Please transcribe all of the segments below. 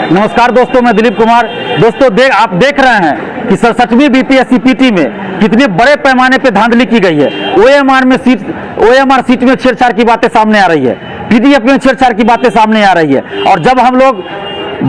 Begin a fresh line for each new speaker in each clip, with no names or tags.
नमस्कार दोस्तों, मैं दिलीप कुमार। दोस्तों आप देख रहे हैं कि 67वीं बीपीएससी पीटी में कितने बड़े पैमाने पे धांधली की गई है। ओएमआर सीट में छेड़छाड़ की बातें सामने आ रही है, पीडीएफ में छेड़छाड़ की बातें सामने आ रही है। और जब हम लोग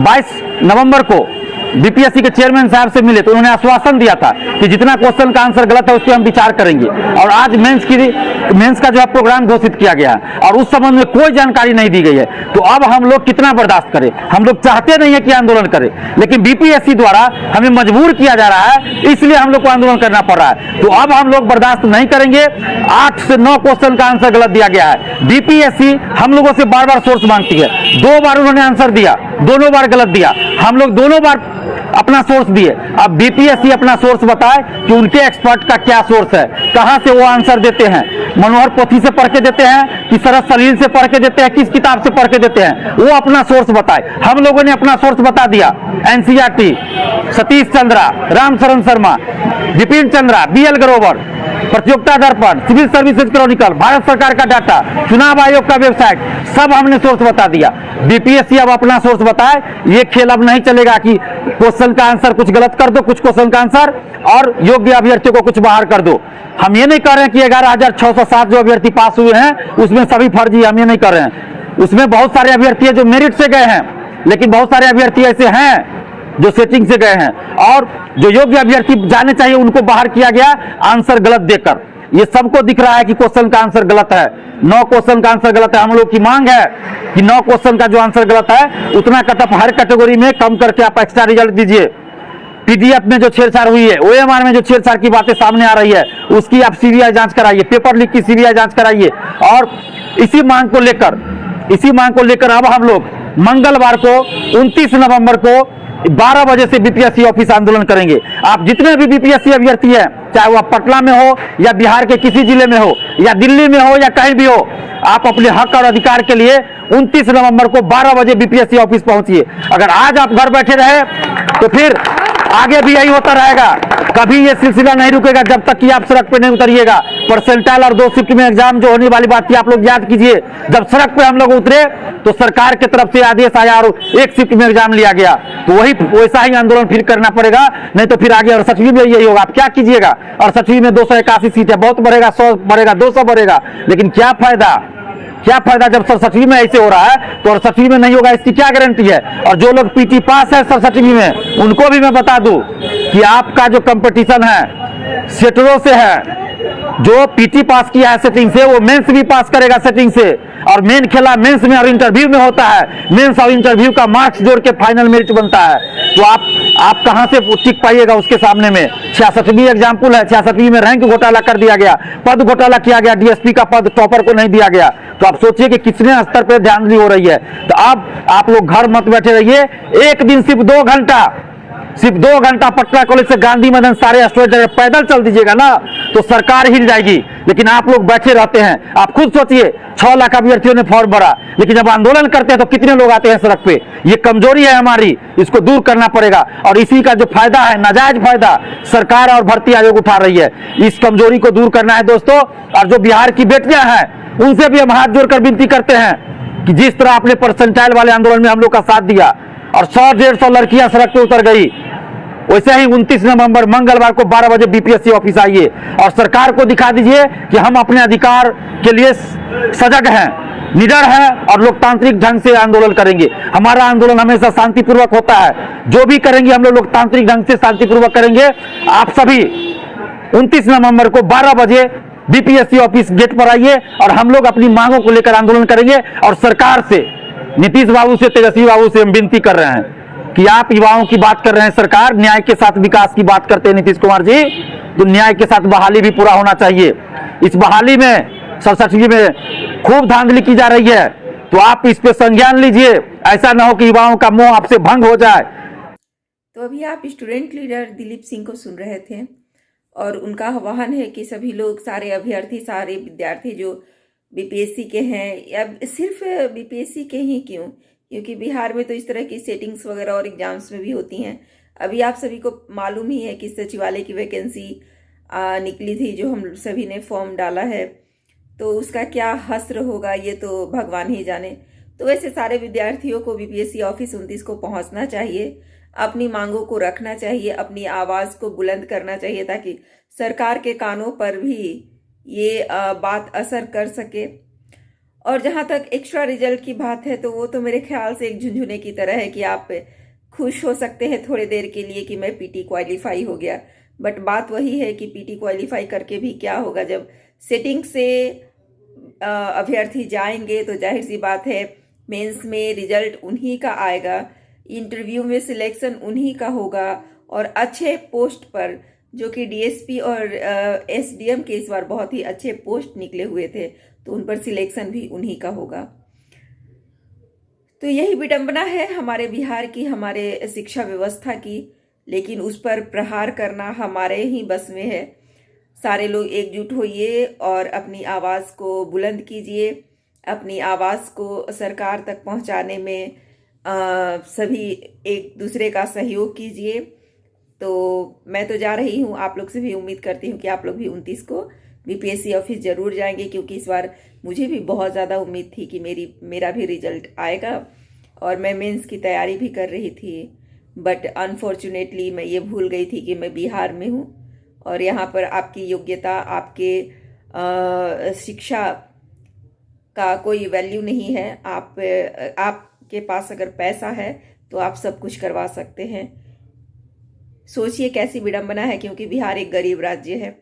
22 नवंबर को बीपीएससी के चेयरमैन साहब से मिले तो उन्होंने आश्वासन दिया था कि जितना क्वेश्चन का आंसर गलत है उस पर हम विचार करेंगे। और आज मेंस का जो है प्रोग्राम घोषित किया गया है और उस संबंध में कोई जानकारी नहीं दी गई है। तो अब हम लोग कितना बर्दाश्त करें? हम लोग चाहते नहीं है कि आंदोलन करें, लेकिन बीपीएससी द्वारा हमें मजबूर किया जा रहा है, इसलिए हम लोग को आंदोलन करना पड़ रहा है। तो अब हम लोग बर्दाश्त नहीं करेंगे। 8 से 9 क्वेश्चन का आंसर गलत दिया गया है। बीपीएससी हम लोगों से बार बार सोर्स मांगती है। 2 बार उन्होंने आंसर दिया, दोनों बार गलत दिया। हम लोग दोनों बार अपना सोर्स दिए। अब बीपीएससी अपना सोर्स बताए कि उनके एक्सपर्ट का क्या सोर्स है, कहां से वो आंसर देते हैं। मनोहर पोथी से पढ़ के देते हैं कि शरद सलील से पढ़ के देते हैं, किस किताब से पढ़ के देते हैं, वो अपना सोर्स बताए। हम लोगों ने अपना सोर्स बता दिया। एनसीईआरटी, सतीश चंद्रा, रामशरण शर्मा, विपिन चंद्रा, बीएल ग्रोवर, प्रतियोगिता दर्पण, सिविल सर्विसेज क्रॉनिकल, भारत सरकार का डाटा, चुनाव आयोग का वेबसाइट, सब हमने सोर्स बता दिया। बीपीएससी अब अपना सोर्स बताए। ये खेल अब नहीं चलेगा कि क्वेश्चन का आंसर कुछ गलत कर दो, कुछ क्वेश्चन का आंसर और योग्य अभ्यर्थियों को कुछ बाहर कर दो। हम ये नहीं कर रहे हैं कि 11,607 जो अभ्यर्थी पास हुए हैं उसमें सभी फर्जी, हम ये नहीं कर रहे हैं। उसमें बहुत सारे अभ्यर्थी जो मेरिट से गए हैं, लेकिन बहुत सारे अभ्यर्थी ऐसे हैं जो सेटिंग से गए हैं और जो योग्य अभ्यर्थी जाने चाहिए उनको बाहर किया गया आंसर गलत देकर। ये सबको दिख रहा है कि क्वेश्चन का आंसर गलत है। 9 क्वेश्चन का आंसर गलत है। हम लोग की मांग है कि 9 क्वेश्चन का जो आंसर गलत है उतना कटअप हर कैटेगरी में कम करके आप एक्स्ट्रा रिजल्ट दीजिए। पीडीएफ में जो छेड़छाड़ हुई है, ओएमआर में जो छेड़छाड़ की बातें सामने आ रही है, उसकी आप सीबीआई जांच कराइए, पेपर लीक की सीबीआई जांच कराइए। और इसी मांग को लेकर अब हम लोग मंगलवार को 29 नवंबर को 12 बजे से बीपीएससी ऑफिस आंदोलन करेंगे। आप जितने भी बीपीएससी अभ्यर्थी हैं, चाहे वह पटना में हो या बिहार के किसी जिले में हो या दिल्ली में हो या कहीं भी हो, आप अपने हक और अधिकार के लिए 29 नवंबर को 12 बजे बीपीएससी ऑफिस पहुंचिए। अगर आज आप घर बैठे रहे तो फिर आगे भी यही होता रहेगा। कभी ये सिलसिला नहीं रुकेगा जब तक कि आप सड़क पे नहीं उतरिएगा। परसेंटाइल और 2 शिफ्ट में एग्जाम जो होने वाली बात थी, आप लोग याद कीजिए। जब सड़क पे हम लोग उतरे तो सरकार की तरफ से आदेश आया और 1 शिफ्ट में एग्जाम लिया गया। तो वैसा ही आंदोलन फिर करना पड़ेगा, नहीं तो फिर आगे 68वीं में यही होगा। आप क्या कीजिएगा? 68वीं में 281 सीट है, बहुत बढ़ेगा, 100 बढ़ेगा, 200 बढ़ेगा, लेकिन क्या फायदा जब 67वीं में ऐसे हो रहा है तो 68वीं में नहीं होगा, इसकी क्या गारंटी है? और जो लोग पीटी पास है 67वीं में, उनको भी मैं बता दूं कि आपका जो कंपटीशन है सेटरों से है। जो पीटी पास किया है सेटिंग से, वो मेंस भी पास करेगा सेटिंग से। और मेन खेला मेंस में और इंटरव्यू में होता है। मेंस और इंटरव्यू का मार्क्स जोड़ के फाइनल मेरिट बनता है। तो आप कहां से टिक पाइएगा उसके सामने में? 66वीं एग्जाम्पल है। 66वीं में रैंक घोटाला कर दिया गया, पद घोटाला किया गया, डीएसपी का पद टॉपर को नहीं दिया गया। तो आप सोचिए कि कितने स्तर पर ध्यान हो रही है। तो अब आप लोग घर मत बैठे रहिए। एक दिन सिर्फ 2 घंटा पटना कॉलेज से गांधी मैदान सारे स्टूडेंट पैदल चल दीजिएगा ना तो सरकार हिल जाएगी। लेकिन आप लोग बैठे रहते हैं। आप खुद सोचिए, 6 लाख अभ्यर्थियों ने फॉर्म भरा, लेकिन जब आंदोलन करते हैं तो कितने लोग आते हैं सड़क पे? ये कमजोरी है हमारी, इसको दूर करना पड़ेगा। और इसी का जो फायदा है, नाजायज फायदा सरकार और भर्ती आयोग उठा रही है। इस कमजोरी को दूर करना है दोस्तों। और जो बिहार की बेटियां हैं उनसे भी हम हाथ जोड़कर विनती करते हैं कि जिस तरह आपने परसेंटाइल वाले आंदोलन में हम लोग का साथ दिया और 100-150 लड़कियां सड़क पे उतर गई, वैसे ही 29 नवंबर मंगलवार को 12 बजे बीपीएससी ऑफिस आइए और सरकार को दिखा दीजिए कि हम अपने अधिकार के लिए सजग हैं, निडर हैं और लोकतांत्रिक ढंग से आंदोलन करेंगे। हमारा आंदोलन हमेशा शांतिपूर्वक होता है। जो भी करेंगे हम लोग लोकतांत्रिक ढंग से शांतिपूर्वक करेंगे। आप सभी 29 नवंबर को 12 बजे बीपीएससी ऑफिस गेट पर आइए और हम लोग अपनी मांगों को लेकर आंदोलन करेंगे। और सरकार से, नीतीश बाबू से, तेजस्वी बाबू से हम विनती कर रहे हैं कि आप युवाओं की बात कर रहे हैं, सरकार न्याय के साथ विकास की बात करते हैं नीतीश कुमार जी, तो न्याय के साथ बहाली भी पूरा होना चाहिए। इस बहाली में 67वीं में खूब धांधली की जा रही है, तो आप इस पे संज्ञान लीजिए। ऐसा ना हो कि युवाओं का मोह आपसे भंग हो जाए।
तो अभी आप स्टूडेंट लीडर दिलीप सिंह को सुन रहे थे और उनका आह्वान है कि सभी लोग, सारे अभ्यर्थी, सारे विद्यार्थी जो बीपीएससी के हैं, या सिर्फ बीपीएससी के ही क्यों, क्योंकि बिहार में तो इस तरह की सेटिंग्स वगैरह और एग्जाम्स में भी होती हैं। अभी आप सभी को मालूम ही है कि सचिवालय की वैकेंसी निकली थी, जो हम सभी ने फॉर्म डाला है, तो उसका क्या हश्र होगा ये तो भगवान ही जाने। तो वैसे सारे विद्यार्थियों को बीपीएससी ऑफिस 29 को पहुंचना चाहिए, अपनी मांगों को रखना चाहिए, अपनी आवाज़ को बुलंद करना चाहिए, ताकि सरकार के कानों पर भी ये बात असर कर सके। और जहाँ तक एक्स्ट्रा रिजल्ट की बात है, तो वो तो मेरे ख्याल से एक झुंझुने की तरह है कि आप खुश हो सकते हैं थोड़े देर के लिए कि मैं पीटी क्वालिफाई हो गया, बट बात वही है कि पीटी क्वालिफाई करके भी क्या होगा। जब सेटिंग से अभ्यर्थी जाएंगे तो जाहिर सी बात है मेंस में रिजल्ट उन्हीं का आएगा, इंटरव्यू में सिलेक्शन उन्हीं का होगा, और अच्छे पोस्ट पर, जो कि डीएसपी और एसडीएम के इस बार बहुत ही अच्छे पोस्ट निकले हुए थे, तो उन पर सिलेक्शन भी उन्हीं का होगा। तो यही विडंबना है हमारे बिहार की, हमारे शिक्षा व्यवस्था की, लेकिन उस पर प्रहार करना हमारे ही बस में है। सारे लोग एकजुट होइए और अपनी आवाज़ को बुलंद कीजिए, अपनी आवाज़ को सरकार तक पहुंचाने में सभी एक दूसरे का सहयोग कीजिए। तो मैं तो जा रही हूँ, आप लोग से भी उम्मीद करती हूँ कि आप लोग भी 29 को बीपीएससी ऑफिस ज़रूर जाएंगे, क्योंकि इस बार मुझे भी बहुत ज़्यादा उम्मीद थी कि मेरा भी रिजल्ट आएगा, और मैं मेंस की तैयारी भी कर रही थी। बट अनफॉर्चुनेटली मैं ये भूल गई थी कि मैं बिहार में हूँ, और यहाँ पर आपकी योग्यता, आपके शिक्षा का कोई वैल्यू नहीं है। आपके पास अगर पैसा है तो आप सब कुछ करवा सकते हैं। सोचिए कैसी विडंबना है, क्योंकि बिहार एक गरीब राज्य है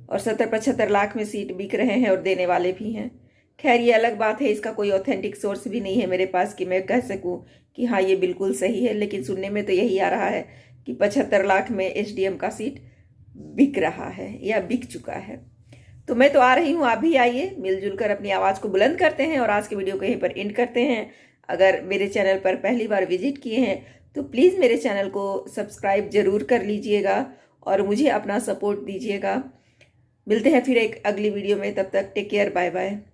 और 70-75 लाख में सीट बिक रहे हैं और देने वाले भी हैं। खैर ये अलग बात है, इसका कोई ऑथेंटिक सोर्स भी नहीं है मेरे पास कि मैं कह सकूं कि हाँ ये बिल्कुल सही है, लेकिन सुनने में तो यही आ रहा है कि 75 लाख में एसडीएम का सीट बिक रहा है या बिक चुका है। तो मैं तो आ रही हूँ, आप भी आइए, मिलजुल कर अपनी आवाज़ को बुलंद करते हैं। और आज के वीडियो को यहीं पर एंड करते हैं। अगर मेरे चैनल पर पहली बार विजिट किए हैं तो प्लीज़ मेरे चैनल को सब्सक्राइब जरूर कर लीजिएगा और मुझे अपना सपोर्ट दीजिएगा। मिलते हैं फिर एक अगली वीडियो में, तब तक टेक केयर, बाय बाय।